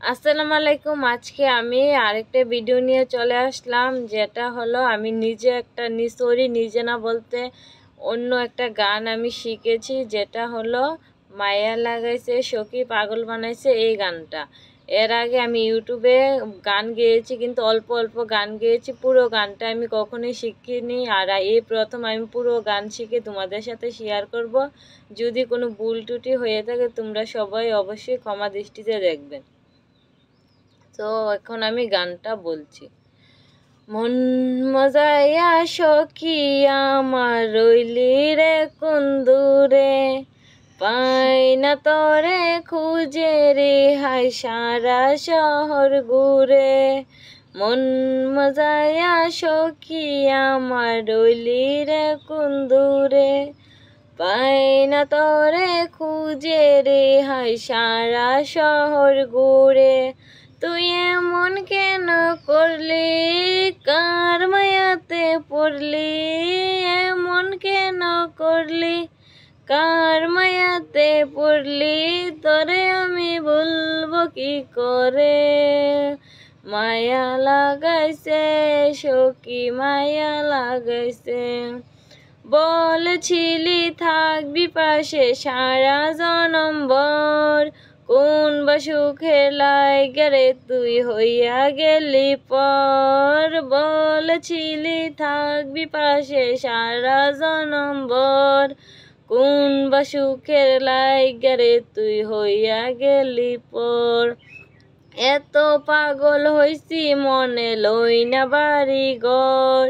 আসসালামু আলাইকুম। আজকে আমি আরেকটা ভিডিও নিয়ে চলে আসলাম, যেটা হলো আমি নিজে একটা নিজে না বলতে অন্য একটা গান আমি শিখেছি, যেটা হলো মায়া লাগাইছে সখী পাগল বানাইছে এই গানটা। এর আগে আমি ইউটিউবে গান গেয়েছি, কিন্তু অল্প অল্প গান গেয়েছি, পুরো গানটা আমি কখনোই শিখিনি। আর এই প্রথম আমি পুরো গান শিখে তোমাদের সাথে শেয়ার করব। যদি কোনো ভুল ত্রুটি হয়ে থাকে তোমরা সবাই অবশ্যই ক্ষমা দৃষ্টিতে দেখবেন। তো এখন আমি গানটা বলছি। মন মজায়া সখী আমার রইলি রে কোন দূরে, পাই না তরে খুঁজে রে হাই সারা শহর ঘুরে। মন মজায়া সখী আমার রইলি রে কোন দূরে, পাই না তরে খুঁজে রে হাই সারা শহর ঘুরে। তুই এমন কেন করলি, কার মায়াতে পড়লি, এমন কেন করলি, কার মায়াতে পড়লি, তোরে আমি বলবো কি করে। মায়া লাগাইছে সখী মায়া লাগাইছে, বলছিলি থাকবি পাশে সারা জনম ভর, কোন বা সুখের লাইগা রে তুই হইয়া গেলি পর। বলছিলি থাকবি পাশে সারা জনম ভর, কোন বা সুখের লাইগা রে তুই হইয়া গেলি পর। এত পাগল হইছি মনে লই না বাড়ি ঘর,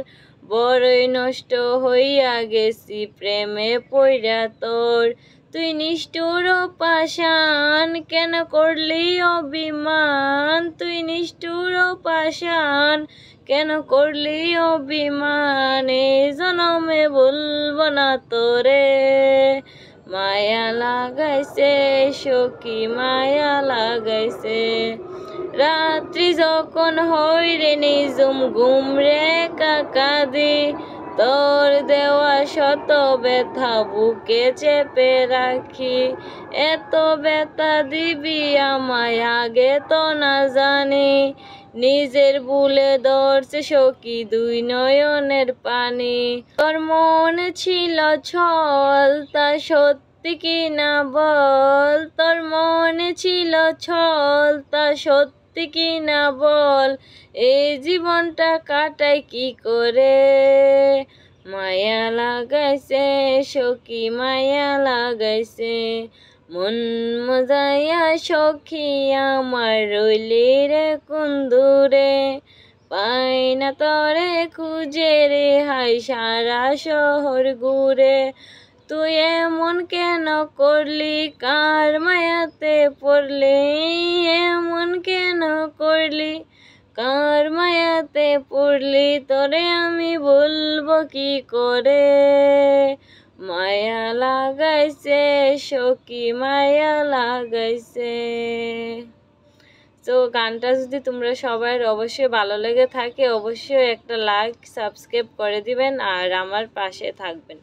বড়ই নষ্ট হইয়া গেছি প্রেমে পইরা তোর। তুই নিষ্ঠুর পাষাণ কেন করলি অভিমান, তুই নিষ্ঠুর পাষাণ কেন করলি অভিমান। এই জনমে বলবো না তোরে, মায়া লাগাইছে সখী মায়া লাগাইছে। রাত্রি যখন হই রে নিজুম ঘুম রে কাকাদি, তোর দেওয়া শত ব্যথা বুকে চেপে রাখি। এত ব্যথা দিবি আমায় আগে তো না জানি, নিজের ভুলে ধরছে সখী দুই নয়নের পানি। তোর মন ছিল ছল তা সত্যি কি না বল, তোর মনে ছিল ছল তা সত্যি কি না বল, এই জীবনটা কাটাই কি করে। মায়া লাগাইছে সখী মায়া লাগাইছে, মন মজায়া সখী আমার রইলি রে কোন দূরে, পাই না তরে খুঁজে রে হাই সারা শহর ঘুরে। তুই এমন কেন করলি, কার মায়াতে পড়লি, এমন কেন করলি, কার মায়াতে পড়লি, তোরে আমি বলবো কি করে। মায়া লাগাইছে সখী মায়া লাগাইছে। তো গানটা যদি তোমরা সবাই অবশ্যই ভালো লেগে থাকে অবশ্যই একটা লাইক সাবস্ক্রাইব করে দিবেন আর আমার পাশে থাকবেন।